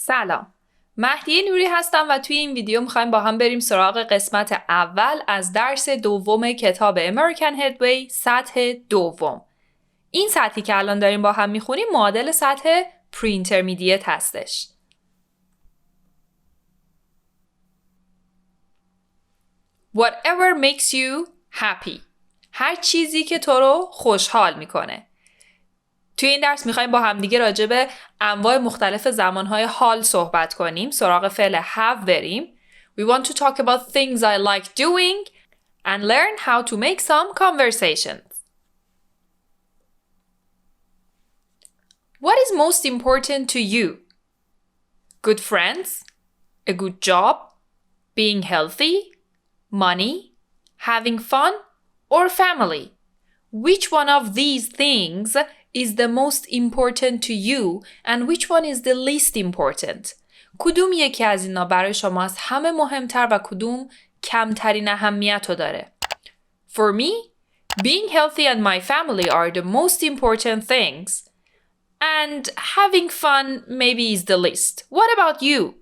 سلام. مهدی نوری هستم و توی این ویدیو میخوایم با هم بریم سراغ قسمت اول از درس دوم کتاب American Headway سطح دوم. این سطحی که الان داریم با هم میخونیم معادل سطح Pre-intermediate هستش. Whatever makes you happy. هر چیزی که تو رو خوشحال میکنه. توی این درس میخوایم با همدیگه راجع به انواع مختلف زمانهای حال صحبت کنیم. سراغ فعل have بریم. We want to talk about things I like doing and learn how to make some conversations. What is most important to you? Good friends? A good job? Being healthy? Money? Having fun? Or family? Which one of these things is the most important to you and which one is the least important? کدوم یکی از اینا برای شما از همه مهمتر و کدوم کمترین اهمیت رو داره؟ For me, being healthy and my family are the most important things and having fun maybe is the least. What about you?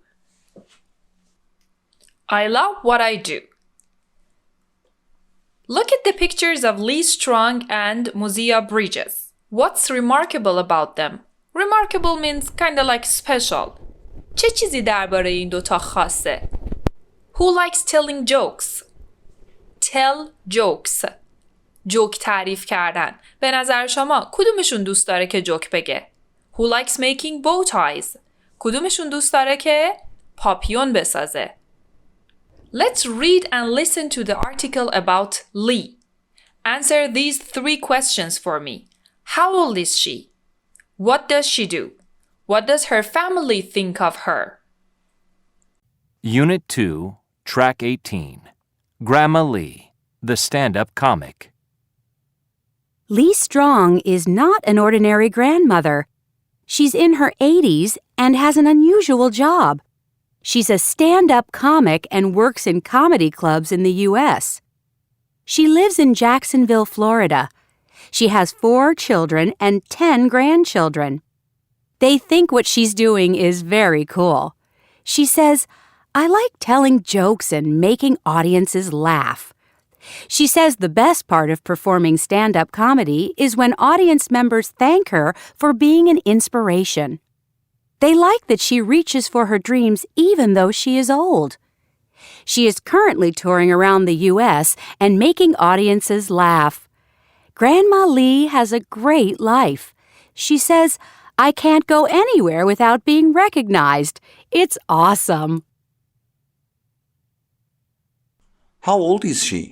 I love what I do. Look at the pictures of Lee Strong and Mosiah Bridges. What's remarkable about them? Remarkable means kinda like special. چه چیزی درباره این دوتا خاصه؟ Who likes telling jokes? Tell jokes. جوک تعریف کردن. به نظر شما کدومشون دوست داره که جوک بگه؟ Who likes making bow ties? کدومشون دوست داره که پاپیون بسازه؟ Let's read and listen to the article about Lee. Answer these 3 questions for me. How old is she? What does she do? What does her family think of her? Unit 2, Track 18. Grandma Lee, the stand-up comic. Lee Strong is not an ordinary grandmother. She's in her 80s and has an unusual job. She's a stand-up comic and works in comedy clubs in the U.S. She lives in Jacksonville, Florida. She has 4 children and 10 grandchildren. They think what she's doing is very cool. She says, I like telling jokes and making audiences laugh. She says the best part of performing stand-up comedy is when audience members thank her for being an inspiration. They like that she reaches for her dreams even though she is old. She is currently touring around the U.S. and making audiences laugh. Grandma Lee has a great life. She says, I can't go anywhere without being recognized. It's awesome. How old is she?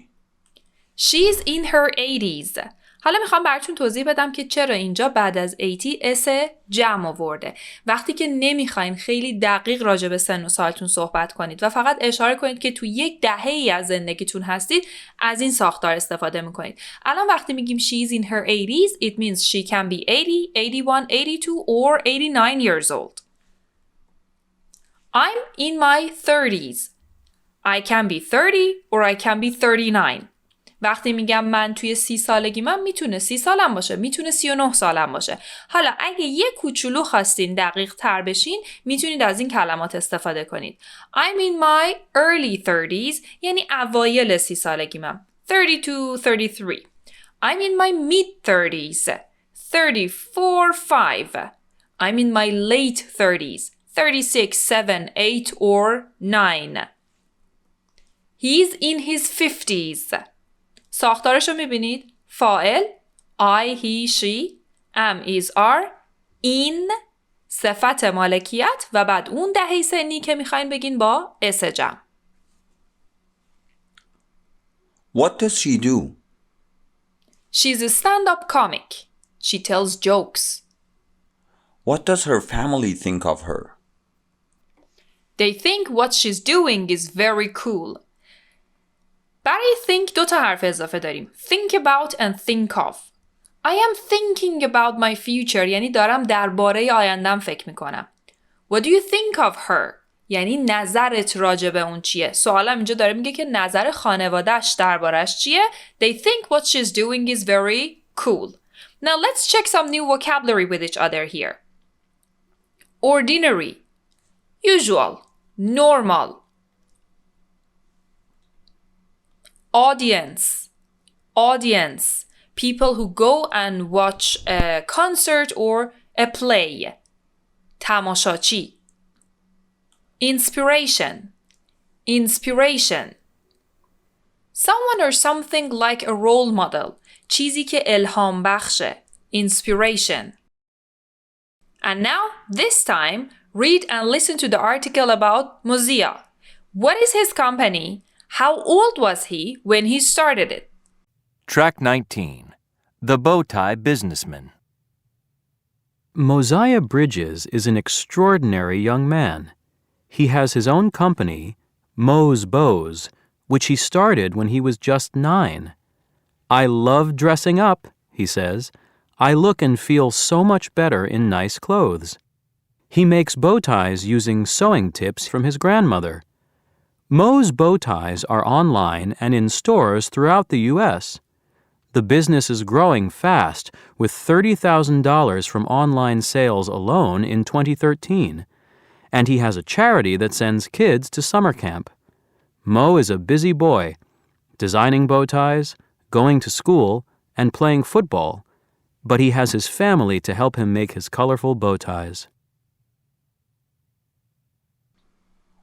She's in her 80s. حالا میخوام براتون توضیح بدم که چرا اینجا بعد از 80 اس جمع آورده. وقتی که نمیخواین خیلی دقیق راجع به سن و سالتون صحبت کنید و فقط اشاره کنید که تو یک دهه‌ای از زندگیتون هستید، از این ساختار استفاده میکنید. الان وقتی میگیم she's in her 80s, it means she can be 80, 81, 82 or 89 years old. I'm in my 30s. I can be 30 or I can be 39. وقتی میگم من توی 30 سالگی من میتونه 30 سالم باشه، میتونه 39 سالم باشه. حالا اگه یه کوچولو خواستین دقیق تر بشین میتونید از این کلمات استفاده کنید. I'm in my early 30s یعنی اوایل 30 سالگی من. 32, 33. I'm in my mid 30s. 34, 5. I'm in my late 30s. 36, 7, 8 or 9. He's in his 50s. ساختارش رو میبینید؟ فاعل I, he, she, am, is, are, in صفت مالکیت و بعد اون دهه سنی که میخواین بگین با اس جمع. What does she do? She's a stand-up comic. She tells jokes. What does her family think of her? They think what she's doing is very cool. برای think 2 تا حرف اضافه داریم. Think about and think of. I am thinking about my future یعنی دارم درباره آیندم فکر میکنم. What do you think of her؟ یعنی نظرت راجع به اون چیه؟ سوالم اینجا داره میگه که نظر خانواده‌اش دربارش چیه؟ They think what she's doing is very cool. Now let's check some new vocabulary with each other here. Ordinary. usual, normal. Audience, people who go and watch a concert or a play. تماشاچی. Inspiration. Someone or something like a role model. چیزی که الهام بخشه. Inspiration. And now, this time, read and listen to the article about Mozilla. What is his company? How old was he when he started it? Track 19. The Bowtie Businessman. Mosiah Bridges is an extraordinary young man. He has his own company, Mo's Bows, which he started when he was just 9. I love dressing up, he says. I look and feel so much better in nice clothes. He makes bow ties using sewing tips from his grandmother. Mo's bow ties are online and in stores throughout the U.S. The business is growing fast, with $30,000 from online sales alone in 2013. And he has a charity that sends kids to summer camp. Mo is a busy boy, designing bow ties, going to school, and playing football, but he has his family to help him make his colorful bow ties.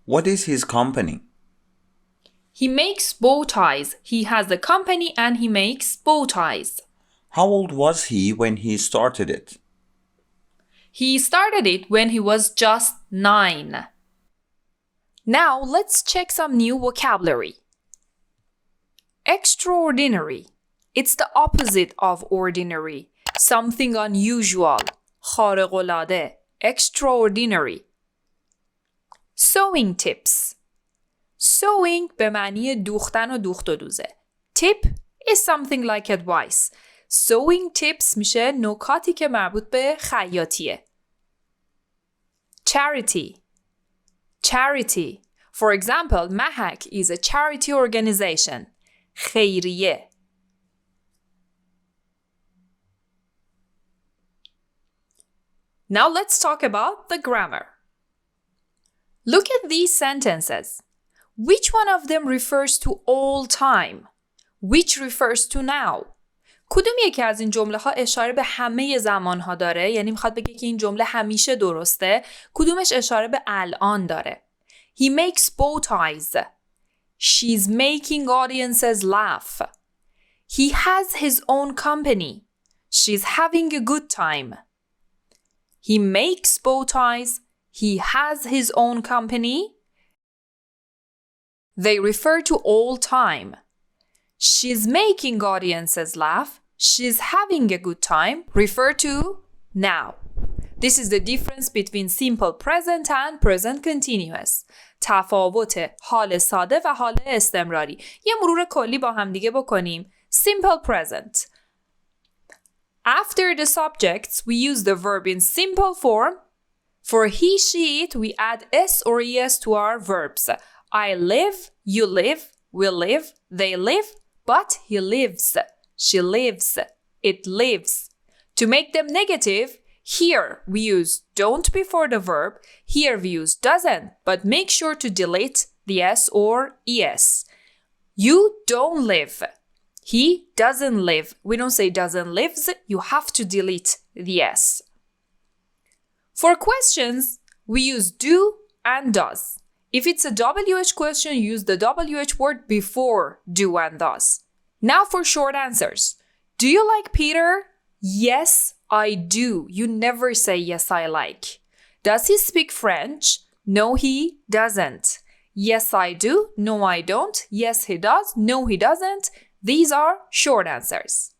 What is his company? He makes bow ties. He has a company and he makes bow ties. How old was he when he started it? He started it when he was just 9. Now let's check some new vocabulary. Extraordinary. It's the opposite of ordinary. Something unusual. خارق‌العاده. Extraordinary. Sewing tips. Sewing به معنی دوختن و دوخت و دوزه. Tip is something like advice. Sewing tips میشه نکاتی که مربوط به خیاطیه. Charity. Charity. For example, Mahak is a charity organization. خیریه. Now let's talk about the grammar. Look at these sentences. Which one of them refers to all time? Which refers to now? کدوم یکی از این جمله ها اشاره به همه زمان ها داره؟ یعنی میخواد بگه که این جمله همیشه درسته. کدومش اشاره به الان داره؟ He makes bow ties. She's making audiences laugh. He has his own company. She's having a good time. He makes bow ties. He has his own company. They refer to all time. She's making audiences laugh. She's having a good time. Refer to now. This is the difference between simple present and present continuous. تفاوت حال ساده و حال استمراری. یه مرور کلی با هم دیگه بکنیم. Simple present. After the subjects, we use the verb in simple form. For he, she, it, we add s or es to our verbs. I live, you live, we live, they live, but he lives, she lives, it lives. To make them negative, here we use don't before the verb, here we use doesn't, but make sure to delete the s or es. You don't live. He doesn't live. We don't say doesn't lives, you have to delete the s. For questions, we use do and does. If it's a WH question, use the WH word before do and does. Now for short answers. Do you like Peter? Yes, I do. You never say yes, I like. Does he speak French? No, he doesn't. Yes, I do. No, I don't. Yes, he does. No, he doesn't. These are short answers.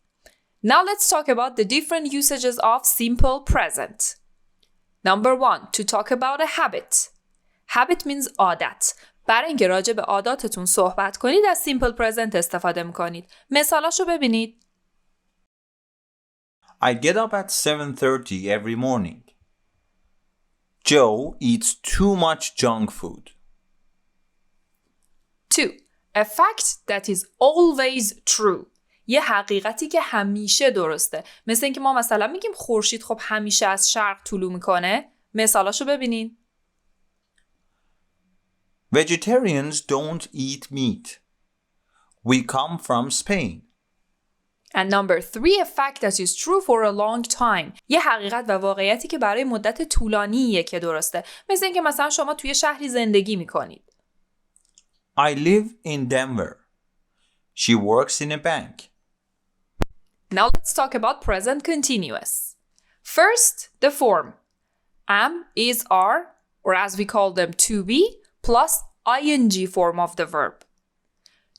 Now let's talk about the different usages of simple present. Number 1, to talk about a habit. Habit means عادت. برای اینکه راجع به عاداتتون صحبت کنید از simple present استفاده میکنید. مثالاشو ببینید. I get up at 7:30 every morning. Joe eats too much junk food. 2. A fact that is always true. یه حقیقتی که همیشه درسته. مثل اینکه ما مثلا میگیم خورشید خب همیشه از شرق طلوع میکنه. مثالاشو ببینید. Vegetarians don't eat meat. We come from Spain. And number 3, a fact that is true for a long time. یه حقیقت و واقعیتی که برای مدت طولانیه که درسته. مثل اینکه مثلا شما توی شهری زندگی میکنید. I live in Denver. She works in a bank. Now let's talk about present continuous. First, the form. Am, is, are, or as we call them to be, plus ing form of the verb.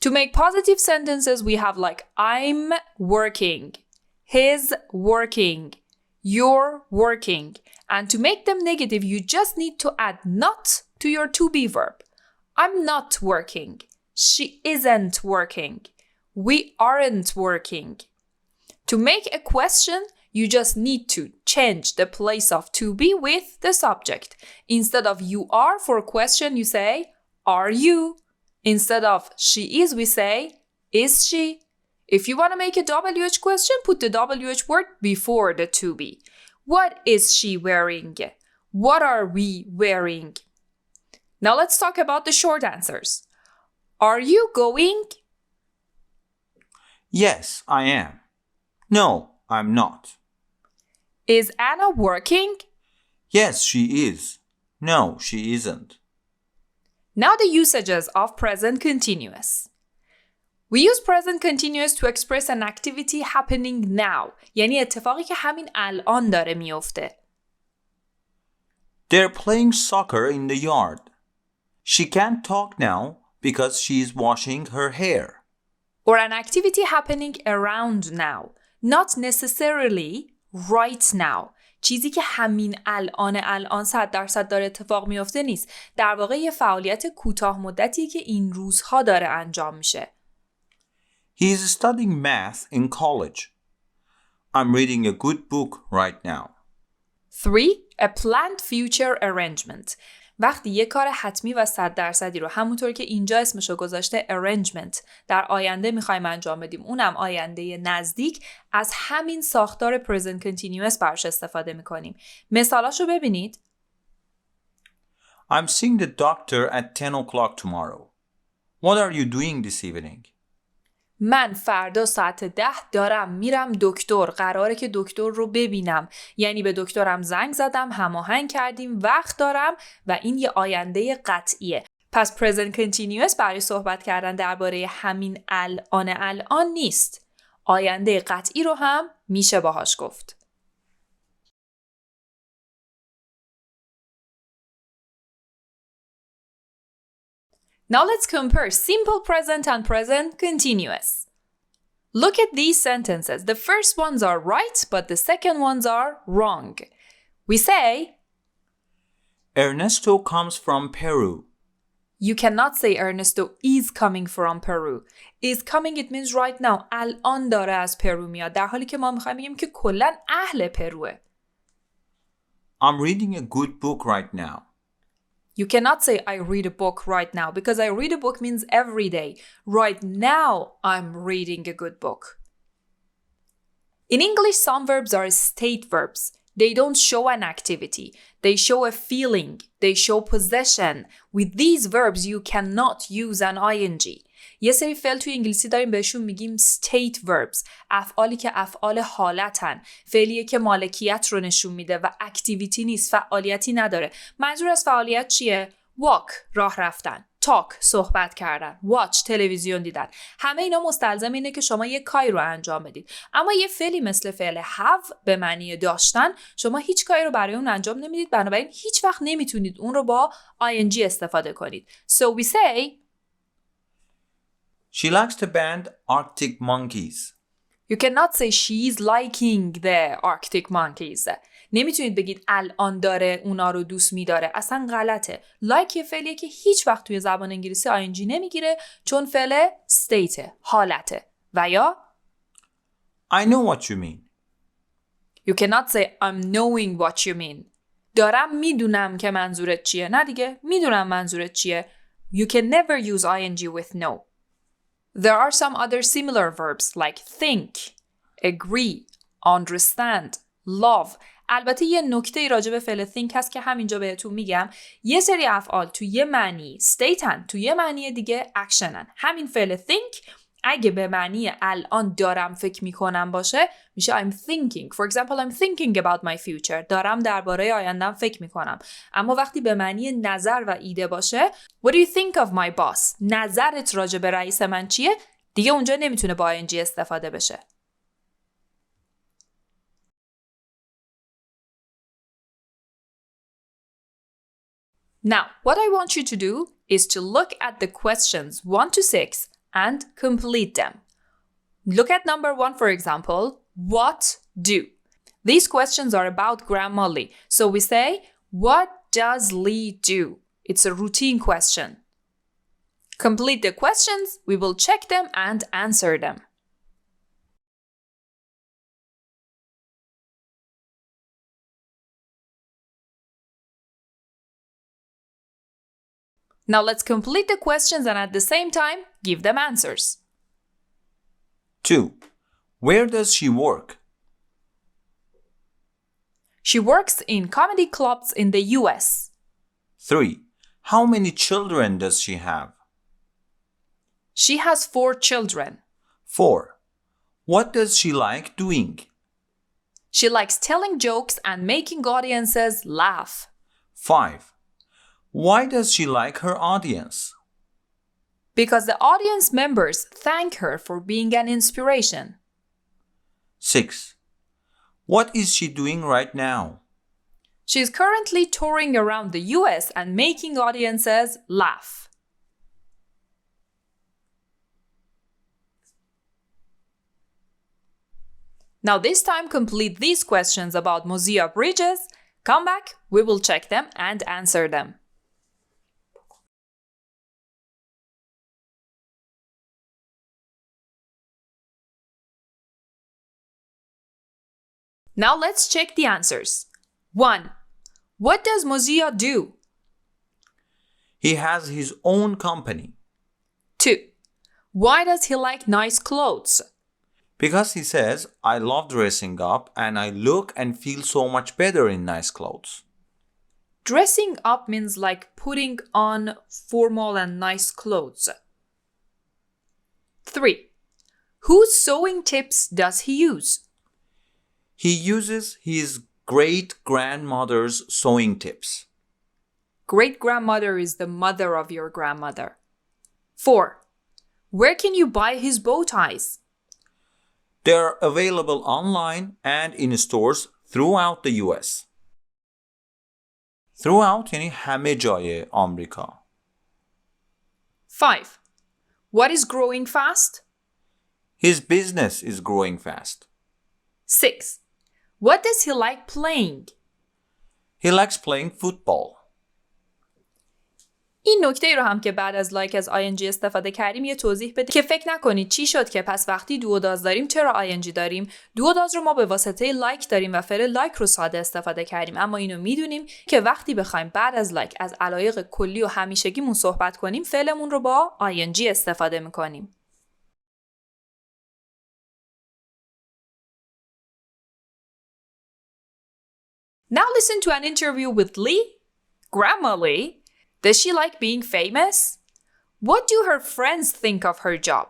To make positive sentences, we have like I'm working, he's working, you're working. And to make them negative, you just need to add not to your to be verb. I'm not working. She isn't working. We aren't working. To make a question, you just need to change the place of to be with the subject. Instead of you are for a question, you say, are you? Instead of she is, we say, is she? If you want to make a WH question, put the WH word before the to be. What is she wearing? What are we wearing? Now let's talk about the short answers. Are you going? Yes, I am. No, I'm not. Is Anna working? Yes, she is. No, she isn't. Now the usages of present continuous. We use present continuous to express an activity happening now. یعنی اتفاقی که همین الان داره میفته. They're playing soccer in the yard. She can't talk now because she's washing her hair. Or an activity happening around now. Not necessarily right now. چیزی که همین الان 100% داره اتفاق میفته نیست. در واقع یه فعالیت کوتاه مدتیه که این روزها داره انجام میشه. He's studying math in college. I'm reading a good book right now. 3. A planned future arrangement. وقتی یه کار حتمی و 100% رو همونطور که اینجا اسمشو گذاشته arrangement در آینده میخوایم انجام بدیم، اونم آینده نزدیک، از همین ساختار present continuous براش استفاده میکنیم. مثالاشو ببینید. I'm seeing the doctor at 10 o'clock tomorrow. What are you doing this evening? من فردا ساعت 10 دارم میرم دکتر. قراره که دکتر رو ببینم. یعنی به دکترم زنگ زدم، هماهنگ کردیم، وقت دارم و این یه آینده قطعیه. پس present continuous برای صحبت کردن درباره همین الان نیست. آینده قطعی رو هم میشه باهاش گفت. Now let's compare simple present and present continuous. Look at these sentences. The first ones are right, but the second ones are wrong. We say, Ernesto comes from Peru. you cannot say Ernesto is coming from Peru. Is coming, it means right now. الان داره از پرو میاد. در حالی که ما میخوایم بگیم که کلاً اهل پروه. I'm reading a good book right now. You cannot say I read a book right now because I read a book means every day. Right now, I'm reading a good book. In English, some verbs are state verbs. They don't show an activity. They show a feeling. They show possession. With these verbs, you cannot use an ing. یه سری فعل توی انگلیسی داریم بهشون میگیم state verbs. افعالی که افعال حالتن. فعلیه که مالکیت رو نشون میده و اکتیویتی نیست، فعالیتی نداره. منظور از فعالیت چیه؟ walk، راه رفتن. talk، صحبت کردن. watch، تلویزیون دیدن. همه اینا مستلزم اینه که شما یه کاری رو انجام بدید. اما یه فعلی مثل فعل have به معنی داشتن، شما هیچ کاری رو برای اون انجام نمیدید، بنابراین هیچ وقت نمیتونید اون رو با ing استفاده کنید. So we say She likes the band Arctic Monkeys. You cannot say she's liking the Arctic Monkeys. نمیتونید بگید الان داره اونا رو دوست میداره. اصلا غلطه. like یه فعلیه که هیچ وقت توی زبان انگلیسی ing نمیگیره چون فعل state، حالته. و یا I know what you mean. You cannot say I'm knowing what you mean. دارم میدونم که منظورت چیه. نه دیگه، میدونم منظورت چیه. You can never use ing with no. There are some other similar verbs like think, agree, understand, love. البته یه نکته راجع به فعل think هست که همینجا بهتون میگم. یه سری افعال تو یه معنی stateن، تو یه معنی دیگه actionن. همین فعل think اگه به معنی الان دارم فکر میکنم باشه میشه I'm thinking. For example, I'm thinking about my future. دارم درباره آیندم فکر میکنم. اما وقتی به معنی نظر و ایده باشه What do you think of my boss? نظرت راجع به رئیس من چیه؟ دیگه اونجا نمیتونه با ing استفاده بشه. Now, what I want you to do is to look at the questions 1 to 6 and complete them. Look at number 1, for example. What do? These questions are about Grandma Lee. So we say, what does Lee do? It's a routine question. Complete the questions, we will check them and answer them. Now let's complete the questions and at the same time, give them answers. 2. Where does she work? She works in comedy clubs in the US. 3. How many children does she have? She has 4 children. 4. What does she like doing? She likes telling jokes and making audiences laugh. 5. Why does she like her audience? Because the audience members thank her for being an inspiration. 6. What is she doing right now? She is currently touring around the US and making audiences laugh. Now this time complete these questions about Mozilla bridges. Come back, we will check them and answer them. Now let's check the answers. 1. What does Mozilla do? He has his own company. 2. Why does he like nice clothes? Because he says, I love dressing up and I look and feel so much better in nice clothes. Dressing up means like putting on formal and nice clothes. 3. Whose sewing tips does he use? He uses his great-grandmother's sewing tips. Great-grandmother is the mother of your grandmother. 4. Where can you buy his bow ties? They're available online and in stores throughout the US. Throughout یعنی همه جای آمریکا. 5. What is growing fast? His business is growing fast. 6. What does he like playing? He likes playing football. این نکته رو هم که بعد از لایک از ing استفاده کردیم یه توضیح بده که فکر نکنید چی شد که پس وقتی دو و داز داریم چرا ing داریم. دو و داز رو ما به واسطه لایک داریم و فعل لایک رو ساده استفاده کردیم، اما اینو میدونیم که وقتی بخوایم بعد از لایک از علایق کلی و همیشگیمون صحبت کنیم فعلمون رو با ing استفاده میکنیم. Now listen to an interview with Lee. Grandma Lee. Does she like being famous? What do her friends think of her job?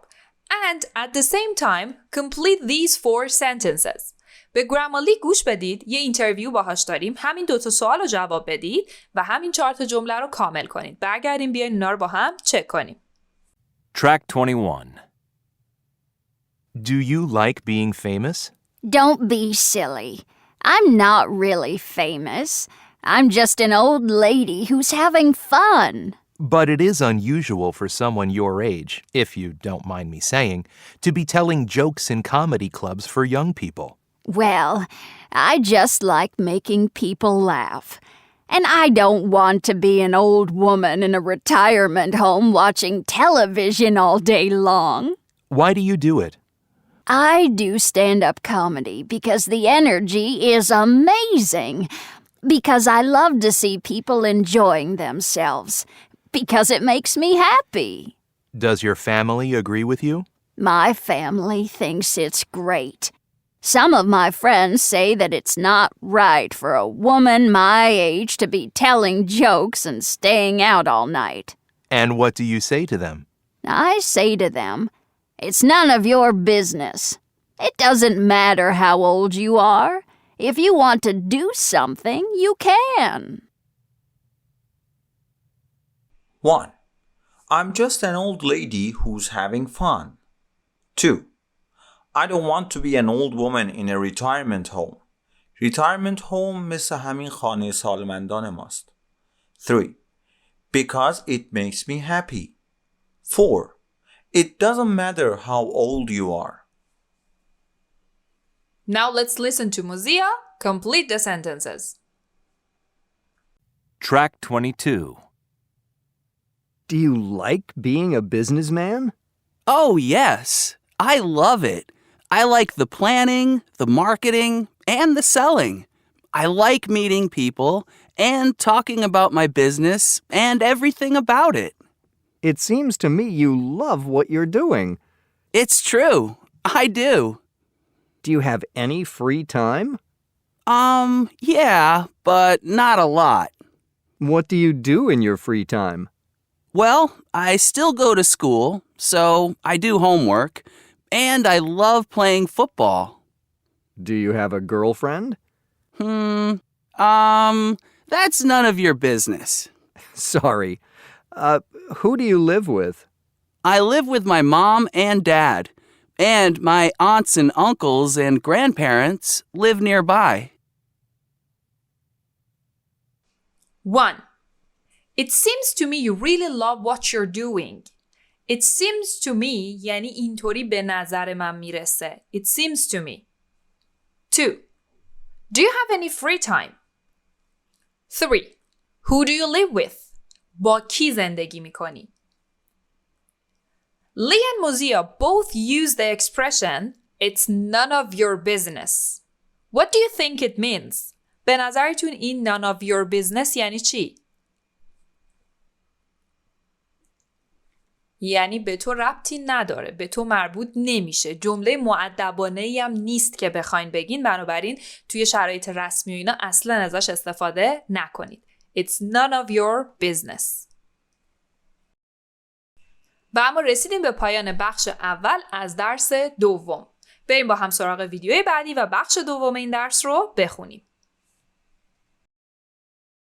And at the same time, complete these 4 sentences. به Grandma Lee گوش بدید. یه اینترویو باهاش داریم. همین 2 تا سوال رو جواب بدید و همین 4 تا جمله رو کامل کنید. برگردیم بیاین اینا رو با هم چک کنیم. Track 21. Do you like being famous? Don't be silly. I'm not really famous. I'm just an old lady who's having fun. But it is unusual for someone your age, if you don't mind me saying, to be telling jokes in comedy clubs for young people. Well, I just like making people laugh. And I don't want to be an old woman in a retirement home watching television all day long. Why do you do it? I do stand-up comedy because the energy is amazing. Because I love to see people enjoying themselves. Because it makes me happy. Does your family agree with you? My family thinks it's great. Some of my friends say that it's not right for a woman my age to be telling jokes and staying out all night. And what do you say to them? I say to them, it's none of your business. It doesn't matter how old you are. If you want to do something, you can. 1. I'm just an old lady who's having fun. 2. I don't want to be an old woman in a retirement home. Retirement home مثل همین خانه سالمندان ماست. 3. Because it makes me happy. 4. It doesn't matter how old you are. Now let's listen to Muzia complete the sentences. Track 22. Do you like being a businessman? Oh, yes. I love it. I like the planning, the marketing, and the selling. I like meeting people and talking about my business and everything about it. It seems to me you love what you're doing. It's true. I do. Do you have any free time? Yeah, but not a lot. What do you do in your free time? Well, I still go to school, so I do homework, and I love playing football. Do you have a girlfriend? That's none of your business. Sorry. Who do you live with? I live with my mom and dad, and my aunts and uncles and grandparents live nearby. 1. It seems to me you really love what you're doing. It seems to me یعنی اینطوری به نظر من میرسه. It seems to me. 2. Do you have any free time? 3. Who do you live with? با کی زندگی میکنی؟ Lee and Muzia both use the expression it's none of your business. What do you think it means? به نظرتون این none of your business یعنی چی؟ یعنی به تو ربطی نداره، به تو مربوط نمیشه، جمله مؤدبانه‌ای هم نیست که بخواین بگین، بنابراین توی شرایط رسمی و اینا اصلا ازش استفاده نکنید. It's none of your business. و اما رسیدیم به پایان بخش اول از درس دوم. بریم با هم سراغ ویدیوی بعدی و بخش دوم این درس رو بخونیم.